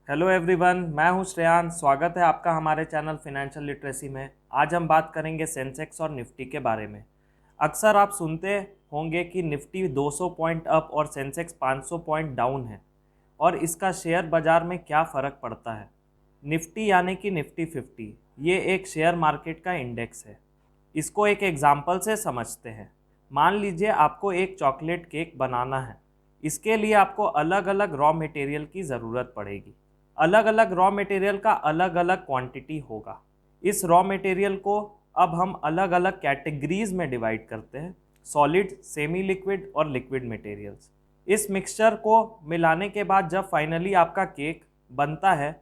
Hello everyone, मैं हूं श्रेयान। स्वागत है आपका हमारे चैनल फाइनेंशियल लिटरेसी में। आज हम बात करेंगे सेंसेक्स और निफ्टी के बारे में। अक्सर आप सुनते होंगे कि निफ्टी 200 पॉइंट अप और सेंसेक्स 500 पॉइंट डाउन है और इसका शेयर बाज़ार में क्या फ़र्क पड़ता है। निफ्टी यानी कि निफ्टी 50 ये एक शेयर मार्केट का इंडेक्स है। इसको एक एग्जाम्पल से समझते हैं। मान लीजिए आपको एक चॉकलेट केक बनाना है। इसके लिए आपको अलग अलग रॉ मटेरियल की ज़रूरत पड़ेगी। अलग अलग रॉ मटेरियल का अलग अलग क्वांटिटी होगा। इस रॉ मटेरियल को अब हम अलग अलग कैटेगरीज में डिवाइड करते हैं, सॉलिड, सेमी लिक्विड और लिक्विड मटेरियल्स। इस मिक्सचर को मिलाने के बाद जब फाइनली आपका केक बनता है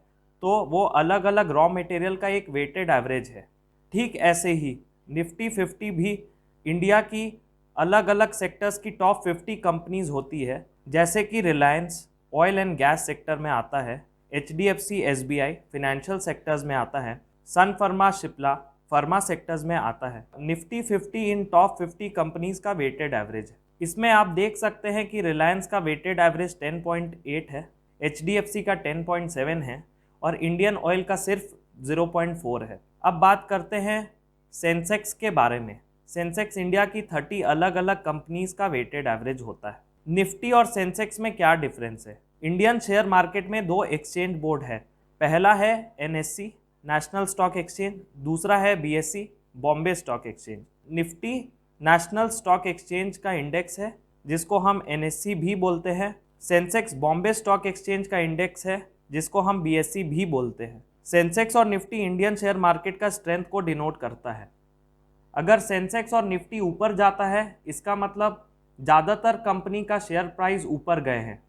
तो वो अलग अलग रॉ मटेरियल का एक वेटेड एवरेज है। ठीक ऐसे ही निफ्टी 50 भी इंडिया की अलग अलग सेक्टर्स की टॉप 50 कंपनीज होती है, जैसे कि Reliance oil and gas sector में आता है, HDFC SBI फिनेंशियल सेक्टर्स में आता है, सन फार्मा शिप्ला फार्मा सेक्टर्स में आता है। निफ्टी 50 इन टॉप 50 कंपनीज का वेटेड एवरेज है। इसमें आप देख सकते हैं कि रिलायंस का वेटेड एवरेज 10.8 है, HDFC का 10.7 है और इंडियन ऑयल का सिर्फ 0.4 है। अब बात करते हैं सेंसेक्स के बारे में। सेंसेक्स इंडिया की 30 अलग अलग कंपनीज का वेटेड एवरेज होता है। निफ्टी और सेंसेक्स में क्या डिफरेंस है? इंडियन शेयर मार्केट में दो एक्सचेंज बोर्ड है। पहला है NSE नेशनल स्टॉक एक्सचेंज, दूसरा है BSE Bombay stock exchange. Nifty national stock exchange का इंडेक्स है जिसको हम NSE भी बोलते हैं। सेंसेक्स बॉम्बे स्टॉक एक्सचेंज का इंडेक्स है जिसको हम BSE भी बोलते हैं। सेंसेक्स और निफ्टी इंडियन शेयर मार्केट का स्ट्रेंथ को डिनोट करता है। अगर सेंसेक्स और निफ्टी ऊपर जाता है इसका मतलब ज़्यादातर कंपनी का शेयर प्राइस ऊपर गए हैं,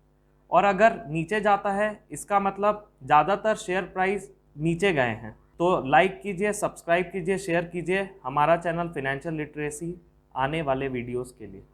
और अगर नीचे जाता है इसका मतलब ज़्यादातर शेयर प्राइस नीचे गए हैं। तो लाइक कीजिए, सब्सक्राइब कीजिए, शेयर कीजिए हमारा चैनल फाइनेंशियल लिटरेसी आने वाले वीडियोस के लिए।